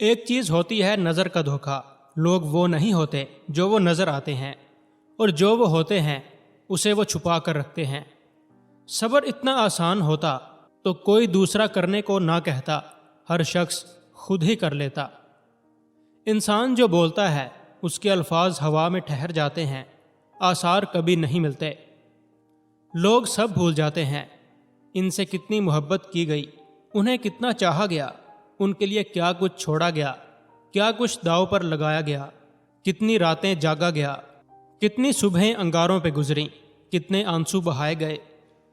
ایک چیز ہوتی ہے نظر کا دھوکہ، لوگ وہ نہیں ہوتے جو وہ نظر آتے ہیں، اور جو وہ ہوتے ہیں اسے وہ چھپا کر رکھتے ہیں۔ صبر اتنا آسان ہوتا تو کوئی دوسرا کرنے کو نہ کہتا، ہر شخص خود ہی کر لیتا۔ انسان جو بولتا ہے اس کے الفاظ ہوا میں ٹھہر جاتے ہیں، آثار کبھی نہیں ملتے۔ لوگ سب بھول جاتے ہیں، ان سے کتنی محبت کی گئی، انہیں کتنا چاہا گیا، ان کے لیے کیا کچھ چھوڑا گیا، کیا کچھ داؤ پر لگایا گیا، کتنی راتیں جاگا گیا، کتنی صبحیں انگاروں پہ گزریں، کتنے آنسو بہائے گئے،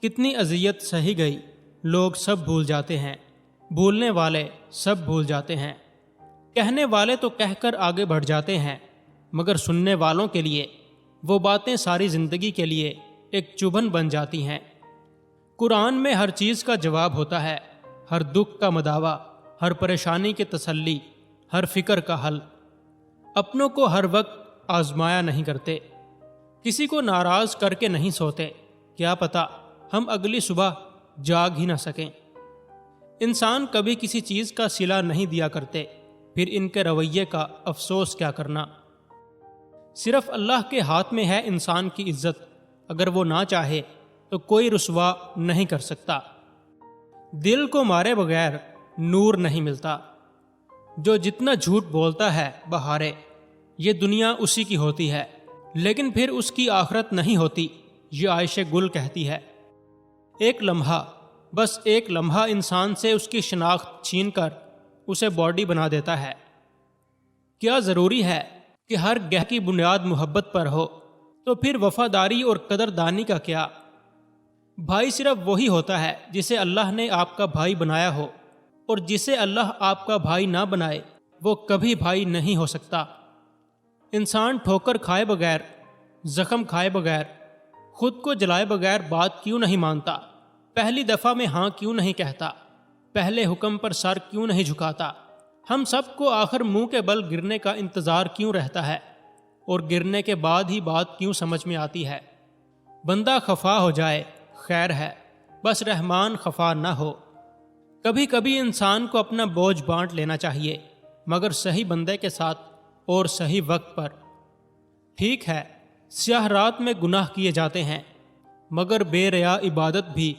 کتنی اذیت سہی گئی۔ لوگ سب بھول جاتے ہیں، بھولنے والے سب بھول جاتے ہیں۔ کہنے والے تو کہہ کر آگے بڑھ جاتے ہیں، مگر سننے والوں کے لیے وہ باتیں ساری زندگی کے لیے ایک چبھن بن جاتی ہیں۔ قرآن میں ہر چیز کا جواب ہوتا ہے، ہر دکھ کا مداوا، ہر پریشانی کی تسلی، ہر فکر کا حل۔ اپنوں کو ہر وقت آزمایا نہیں کرتے، کسی کو ناراض کر کے نہیں سوتے، کیا پتہ ہم اگلی صبح جاگ ہی نہ سکیں۔ انسان کبھی کسی چیز کا صلہ نہیں دیا کرتے، پھر ان کے رویے کا افسوس کیا کرنا۔ صرف اللہ کے ہاتھ میں ہے انسان کی عزت، اگر وہ نہ چاہے تو کوئی رسوا نہیں کر سکتا۔ دل کو مارے بغیر نور نہیں ملتا۔ جو جتنا جھوٹ بولتا ہے بہارے، یہ دنیا اسی کی ہوتی ہے، لیکن پھر اس کی آخرت نہیں ہوتی، یہ عائشہ گل کہتی ہے۔ ایک لمحہ، بس ایک لمحہ انسان سے اس کی شناخت چھین کر اسے باڈی بنا دیتا ہے۔ کیا ضروری ہے کہ ہر گہ کی بنیاد محبت پر ہو؟ تو پھر وفاداری اور قدردانی کا کیا؟ بھائی صرف وہی ہوتا ہے جسے اللہ نے آپ کا بھائی بنایا ہو، اور جسے اللہ آپ کا بھائی نہ بنائے وہ کبھی بھائی نہیں ہو سکتا۔ انسان ٹھوکر کھائے بغیر، زخم کھائے بغیر، خود کو جلائے بغیر بات کیوں نہیں مانتا؟ پہلی دفعہ میں ہاں کیوں نہیں کہتا؟ پہلے حکم پر سر کیوں نہیں جھکاتا؟ ہم سب کو آخر منہ کے بل گرنے کا انتظار کیوں رہتا ہے، اور گرنے کے بعد ہی بات کیوں سمجھ میں آتی ہے؟ بندہ خفا ہو جائے خیر ہے، بس رحمان خفا نہ ہو۔ کبھی کبھی انسان کو اپنا بوجھ بانٹ لینا چاہیے، مگر صحیح بندے کے ساتھ اور صحیح وقت پر۔ ٹھیک ہے، سیاہ رات میں گناہ کیے جاتے ہیں، مگر بے ریا عبادت بھی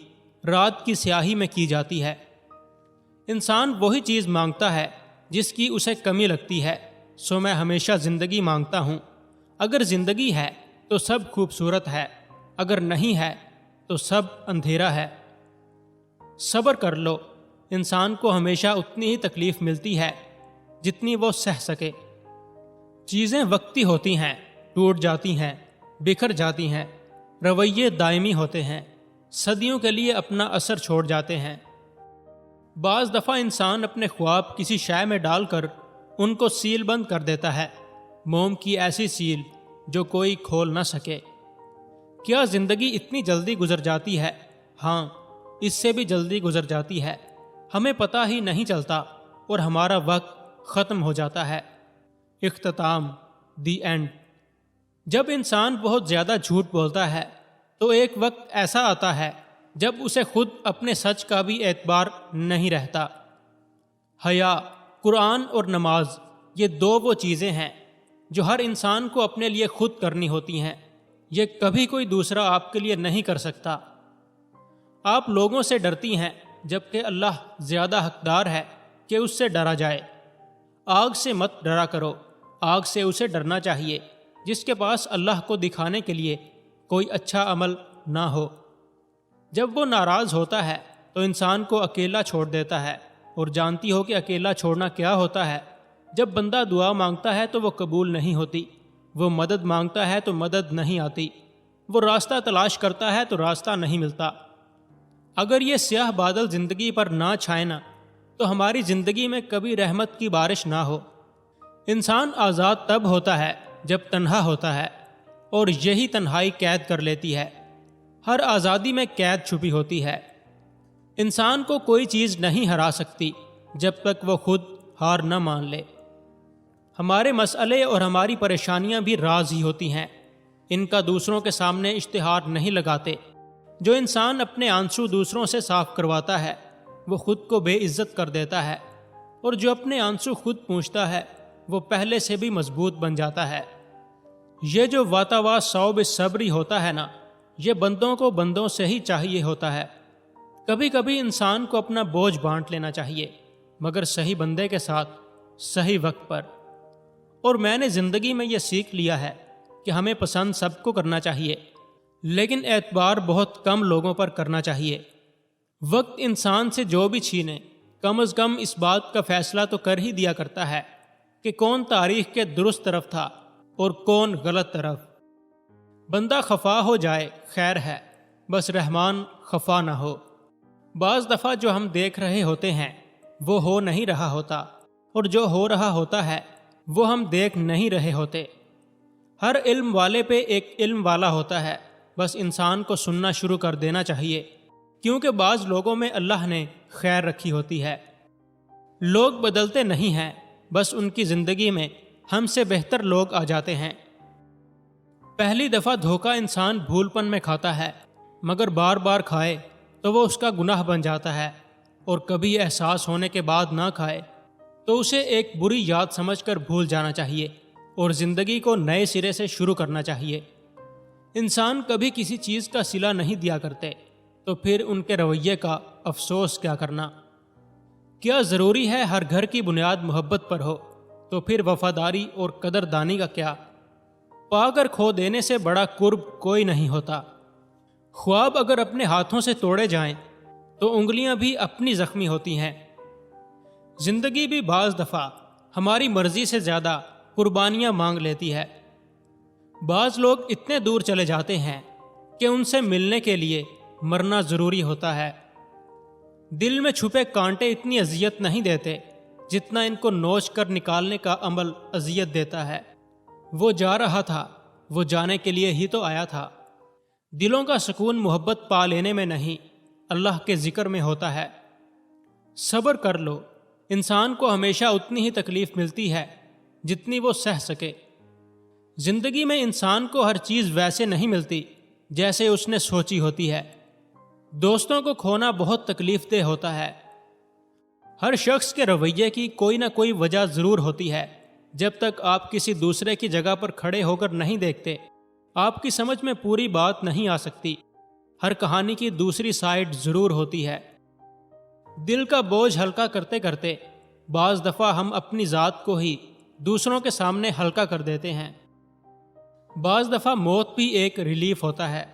رات کی سیاہی میں کی جاتی ہے۔ انسان وہی چیز مانگتا ہے جس کی اسے کمی لگتی ہے، سو میں ہمیشہ زندگی مانگتا ہوں۔ اگر زندگی ہے تو سب خوبصورت ہے، اگر نہیں ہے تو سب اندھیرا ہے۔ صبر کر لو، انسان کو ہمیشہ اتنی ہی تکلیف ملتی ہے جتنی وہ سہ سکے۔ چیزیں وقتی ہوتی ہیں، ٹوٹ جاتی ہیں، بکھر جاتی ہیں، رویے دائمی ہوتے ہیں، صدیوں کے لیے اپنا اثر چھوڑ جاتے ہیں۔ بعض دفعہ انسان اپنے خواب کسی شے میں ڈال کر ان کو سیل بند کر دیتا ہے، موم کی ایسی سیل جو کوئی کھول نہ سکے۔ کیا زندگی اتنی جلدی گزر جاتی ہے؟ ہاں، اس سے بھی جلدی گزر جاتی ہے، ہمیں پتہ ہی نہیں چلتا اور ہمارا وقت ختم ہو جاتا ہے۔ اختتام، دی اینڈ۔ جب انسان بہت زیادہ جھوٹ بولتا ہے تو ایک وقت ایسا آتا ہے جب اسے خود اپنے سچ کا بھی اعتبار نہیں رہتا۔ حیا، قرآن اور نماز، یہ دو وہ چیزیں ہیں جو ہر انسان کو اپنے لیے خود کرنی ہوتی ہیں، یہ کبھی کوئی دوسرا آپ کے لیے نہیں کر سکتا۔ آپ لوگوں سے ڈرتی ہیں جبکہ اللہ زیادہ حقدار ہے کہ اس سے ڈرا جائے۔ آگ سے مت ڈرا کرو، آگ سے اسے ڈرنا چاہیے جس کے پاس اللہ کو دکھانے کے لیے کوئی اچھا عمل نہ ہو۔ جب وہ ناراض ہوتا ہے تو انسان کو اکیلا چھوڑ دیتا ہے، اور جانتی ہو کہ اکیلا چھوڑنا کیا ہوتا ہے؟ جب بندہ دعا مانگتا ہے تو وہ قبول نہیں ہوتی، وہ مدد مانگتا ہے تو مدد نہیں آتی، وہ راستہ تلاش کرتا ہے تو راستہ نہیں ملتا۔ اگر یہ سیاہ بادل زندگی پر نہ چھائے نا تو ہماری زندگی میں کبھی رحمت کی بارش نہ ہو۔ انسان آزاد تب ہوتا ہے جب تنہا ہوتا ہے، اور یہی تنہائی قید کر لیتی ہے۔ ہر آزادی میں قید چھپی ہوتی ہے۔ انسان کو کوئی چیز نہیں ہرا سکتی جب تک وہ خود ہار نہ مان لے۔ ہمارے مسئلے اور ہماری پریشانیاں بھی راز ہی ہوتی ہیں، ان کا دوسروں کے سامنے اشتہار نہیں لگاتے۔ جو انسان اپنے آنسو دوسروں سے صاف کرواتا ہے وہ خود کو بے عزت کر دیتا ہے، اور جو اپنے آنسو خود پوچھتا ہے وہ پہلے سے بھی مضبوط بن جاتا ہے۔ یہ جو واتاوا صوب صبری ہوتا ہے نا، یہ بندوں کو بندوں سے ہی چاہیے ہوتا ہے۔ کبھی کبھی انسان کو اپنا بوجھ بانٹ لینا چاہیے، مگر صحیح بندے کے ساتھ صحیح وقت پر۔ اور میں نے زندگی میں یہ سیکھ لیا ہے کہ ہمیں پسند سب کو کرنا چاہیے، لیکن اعتبار بہت کم لوگوں پر کرنا چاہیے۔ وقت انسان سے جو بھی چھینے، کم از کم اس بات کا فیصلہ تو کر ہی دیا کرتا ہے کہ کون تاریخ کے درست طرف تھا اور کون غلط طرف۔ بندہ خفا ہو جائے خیر ہے، بس رحمان خفا نہ ہو۔ بعض دفعہ جو ہم دیکھ رہے ہوتے ہیں وہ ہو نہیں رہا ہوتا، اور جو ہو رہا ہوتا ہے وہ ہم دیکھ نہیں رہے ہوتے۔ ہر علم والے پہ ایک علم والا ہوتا ہے، بس انسان کو سننا شروع کر دینا چاہیے، کیونکہ بعض لوگوں میں اللہ نے خیر رکھی ہوتی ہے۔ لوگ بدلتے نہیں ہیں، بس ان کی زندگی میں ہم سے بہتر لوگ آ جاتے ہیں۔ پہلی دفعہ دھوکہ انسان بھول پن میں کھاتا ہے، مگر بار بار کھائے تو وہ اس کا گناہ بن جاتا ہے، اور کبھی احساس ہونے کے بعد نہ کھائے تو اسے ایک بری یاد سمجھ کر بھول جانا چاہیے اور زندگی کو نئے سرے سے شروع کرنا چاہیے۔ انسان کبھی کسی چیز کا صلہ نہیں دیا کرتے، تو پھر ان کے رویے کا افسوس کیا کرنا؟ کیا ضروری ہے ہر گھر کی بنیاد محبت پر ہو؟ تو پھر وفاداری اور قدردانی کا کیا؟ پا کر کھو دینے سے بڑا قرب کوئی نہیں ہوتا۔ خواب اگر اپنے ہاتھوں سے توڑے جائیں تو انگلیاں بھی اپنی زخمی ہوتی ہیں۔ زندگی بھی بعض دفعہ ہماری مرضی سے زیادہ قربانیاں مانگ لیتی ہے۔ بعض لوگ اتنے دور چلے جاتے ہیں کہ ان سے ملنے کے لیے مرنا ضروری ہوتا ہے۔ دل میں چھپے کانٹے اتنی اذیت نہیں دیتے جتنا ان کو نوچ کر نکالنے کا عمل اذیت دیتا ہے۔ وہ جا رہا تھا، وہ جانے کے لیے ہی تو آیا تھا۔ دلوں کا سکون محبت پا لینے میں نہیں، اللہ کے ذکر میں ہوتا ہے۔ صبر کر لو، انسان کو ہمیشہ اتنی ہی تکلیف ملتی ہے جتنی وہ سہ سکے۔ زندگی میں انسان کو ہر چیز ویسے نہیں ملتی جیسے اس نے سوچی ہوتی ہے۔ دوستوں کو کھونا بہت تکلیف دہ ہوتا ہے۔ ہر شخص کے رویے کی کوئی نہ کوئی وجہ ضرور ہوتی ہے۔ جب تک آپ کسی دوسرے کی جگہ پر کھڑے ہو کر نہیں دیکھتے، آپ کی سمجھ میں پوری بات نہیں آ سکتی۔ ہر کہانی کی دوسری سائیڈ ضرور ہوتی ہے۔ دل کا بوجھ ہلکا کرتے کرتے بعض دفعہ ہم اپنی ذات کو ہی دوسروں کے سامنے ہلکا کر دیتے ہیں۔ بعض دفعہ موت بھی ایک ریلیف ہوتا ہے۔